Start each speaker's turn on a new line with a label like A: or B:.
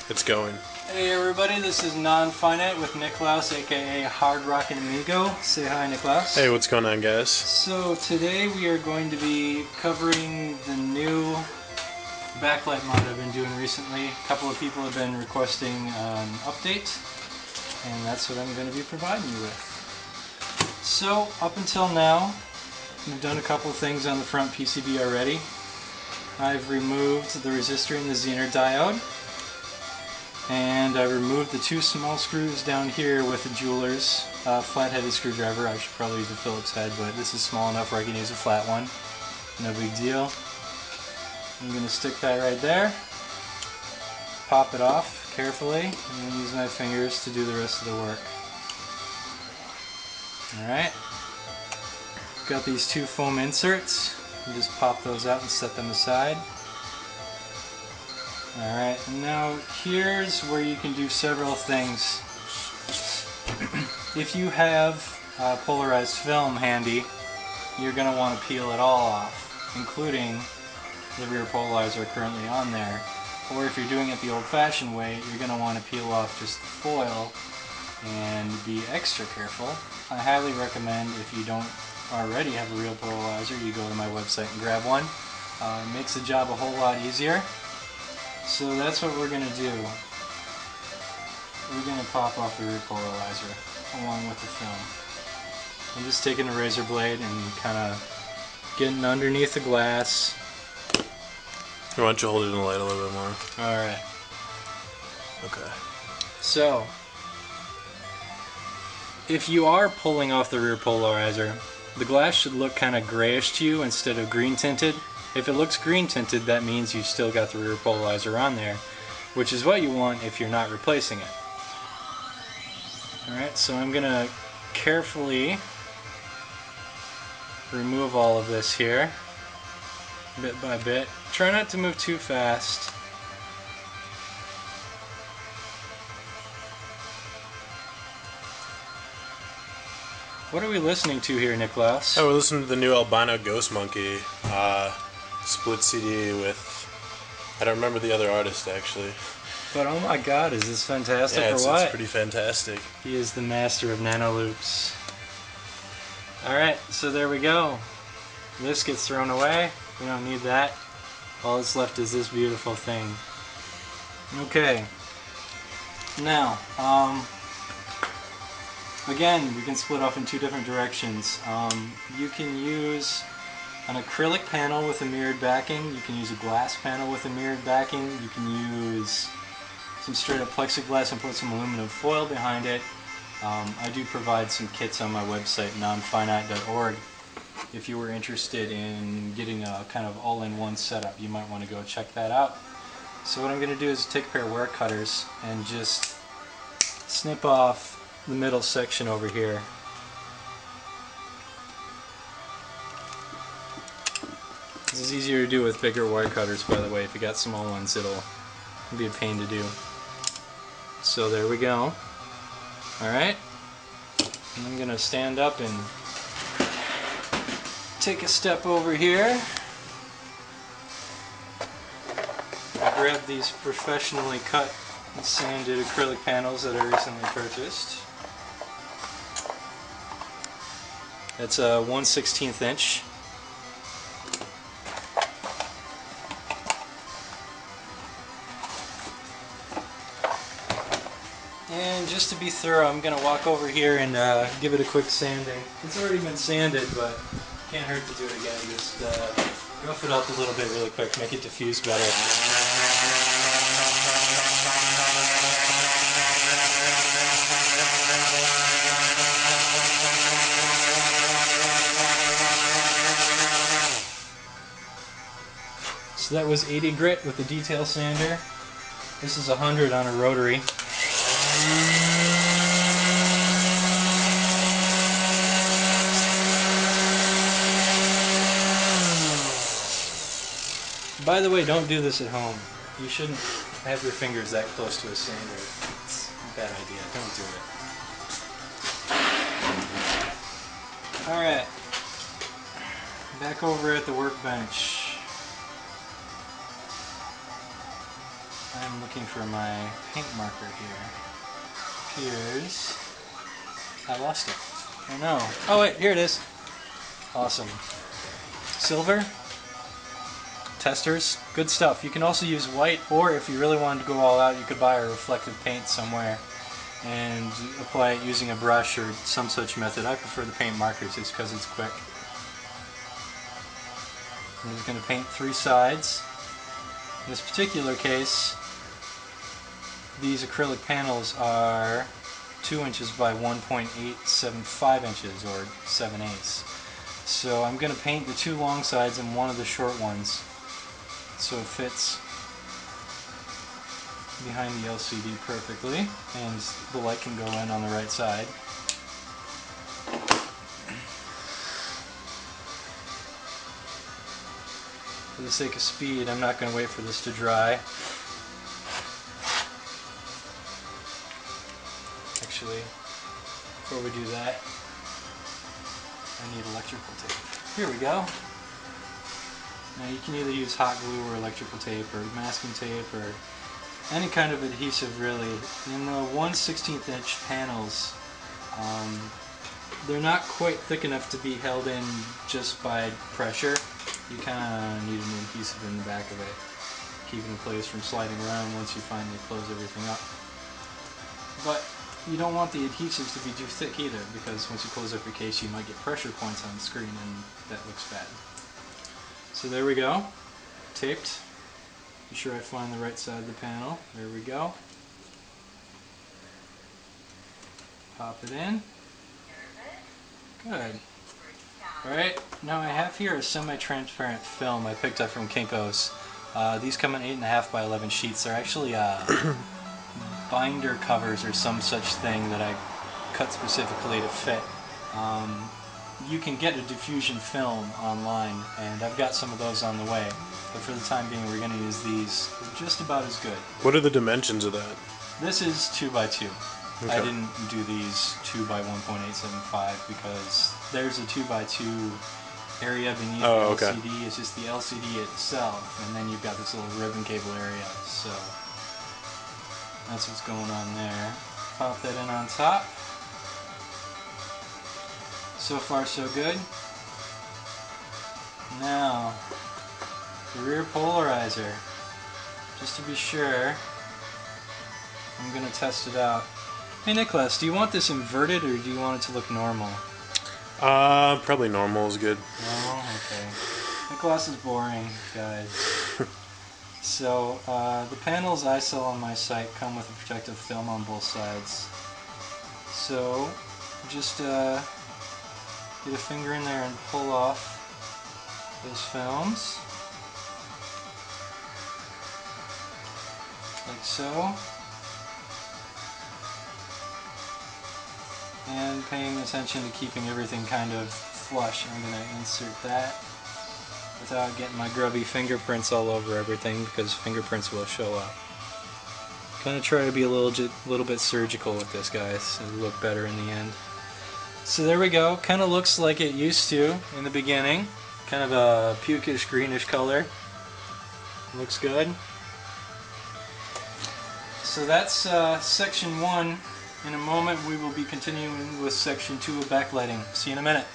A: It's going.
B: Hey everybody, this is Non-Finite with Niklaus, aka Hard Rockin' Amigo. Say hi, Niklaus.
A: Hey, what's going on, guys?
B: So today we are going to be covering the new backlight mod I've been doing recently. A couple of people have been requesting an update, and that's what I'm going to be providing you with. So up until now, we've done a couple of things on the front PCB already. I've removed the resistor and the Zener diode. And I removed the two small screws down here with the jeweler's flat-headed screwdriver. I should probably use a Phillips head, but this is small enough where I can use a flat one. No big deal. I'm going to stick that right there, pop it off carefully, and then use my fingers to do the rest of the work. Alright. Got these two foam inserts. You just pop those out and set them aside. Alright, and now here's where you can do several things. If you have polarized film handy, you're going to want to peel it all off, including the rear polarizer currently on there. Or if you're doing it the old-fashioned way, you're going to want to peel off just the foil and be extra careful. I highly recommend, if you don't already have a real polarizer, you go to my website and grab one. It makes the job a whole lot easier. So that's what we're going to do. We're going to pop off the rear polarizer along with the film. I'm just taking a razor blade and kind of getting underneath the glass.
A: Why don't you hold it in the light a little bit more?
B: Alright.
A: Okay.
B: So, if you are pulling off the rear polarizer, the glass should look kind of grayish to you instead of green tinted. If it looks green tinted, that means you've still got the rear polarizer on there, which is what you want if you're not replacing it. Alright, so I'm going to carefully remove all of this here, bit by bit. Try not to move too fast. What are we listening to here, Niklaus?
A: Oh, we're listening to the new Albino Ghost Monkey split CD with, I don't remember the other artist actually.
B: But oh my god, is this fantastic
A: Yeah,
B: or what?
A: it's pretty fantastic.
B: He is the master of nano loops. Alright, so there we go. This gets thrown away. We don't need that. All that's left is this beautiful thing. Okay. Now, again, we can split off in two different directions. You can use an acrylic panel with a mirrored backing. You can use a glass panel with a mirrored backing. You can use some straight up plexiglass and put some aluminum foil behind it. I do provide some kits on my website, nonfinite.org. If you were interested in getting a kind of all-in-one setup, you might want to go check that out. So what I'm going to do is take a pair of wire cutters and just snip off the middle section over here. This is easier to do with bigger wire cutters, by the way. If you got small ones, it'll be a pain to do. So there we go. Alright. I'm going to stand up and take a step over here. Grab these professionally cut and sanded acrylic panels that I recently purchased. That's a 1/16 inch. And just to be thorough, I'm going to walk over here and give it a quick sanding. It's already been sanded, but can't hurt to do it again. Just rough it up a little bit really quick, make it diffuse better. So that was 80 grit with the detail sander. This is 100 on a rotary. By the way, don't do this at home. You shouldn't have your fingers that close to a sander. It's a bad idea. Don't do it. Alright. Back over at the workbench. I'm I'm looking for my paint marker here. Here's... I lost it. Oh no. Oh wait, here it is. Awesome. Silver. Testers. Good stuff. You can also use white, or if you really wanted to go all out, you could buy a reflective paint somewhere and apply it using a brush or some such method. I prefer the paint markers just because it's quick. I'm just going to paint 3 sides. In this particular case, these acrylic panels are 2 inches by 1.875 inches, or 7/8. So I'm going to paint the 2 long sides and one of the short ones so it fits behind the LCD perfectly, and the light can go in on the right side. For the sake of speed, I'm not going to wait for this to dry. Actually, before we do that, I need electrical tape. Here we go. Now you can either use hot glue or electrical tape or masking tape or any kind of adhesive really. In the 1/16 inch panels, they're not quite thick enough to be held in just by pressure. You kind of need an adhesive in the back of it, keep it in place from sliding around once you finally close everything up. But you don't want the adhesives to be too thick either, because once you close up your case you might get pressure points on the screen and that looks bad. So there we go, taped. Be sure I find the right side of the panel. There we go. Pop it in. Good. Alright, now I have here a semi-transparent film I picked up from Kinko's. These come in 8.5 by 11 sheets. They're actually binder covers or some such thing that I cut specifically to fit. You can get a diffusion film online, and I've got some of those on the way. But for the time being, we're going to use these. They're just about as good.
A: What are the dimensions of that?
B: This is 2 by 2.
A: Okay.
B: I didn't do these 2 by 1.875 because there's a 2 by 2 area beneath the LCD. Okay. It's just the LCD itself, and then you've got this little ribbon cable area. So that's what's going on there. Pop that in on top. So far, so good. Now, the rear polarizer. Just to be sure, I'm going to test it out. Hey Nicholas, do you want this inverted or do you want it to look normal?
A: Probably normal is good.
B: Oh, okay. Nicholas is boring, guys. So, the panels I sell on my site come with a protective film on both sides. So, just get a finger in there and pull off those films. Like so. And paying attention to keeping everything kind of flush. I'm going to insert that without getting my grubby fingerprints all over everything, because fingerprints will show up. Kind of try to be a little bit surgical with this, guys. It'll look better in the end. So there we go. Kind of looks like it used to in the beginning. Kind of a pukish greenish color. Looks good. So that's section 1. In a moment we will be continuing with section 2 of backlighting. See you in a minute.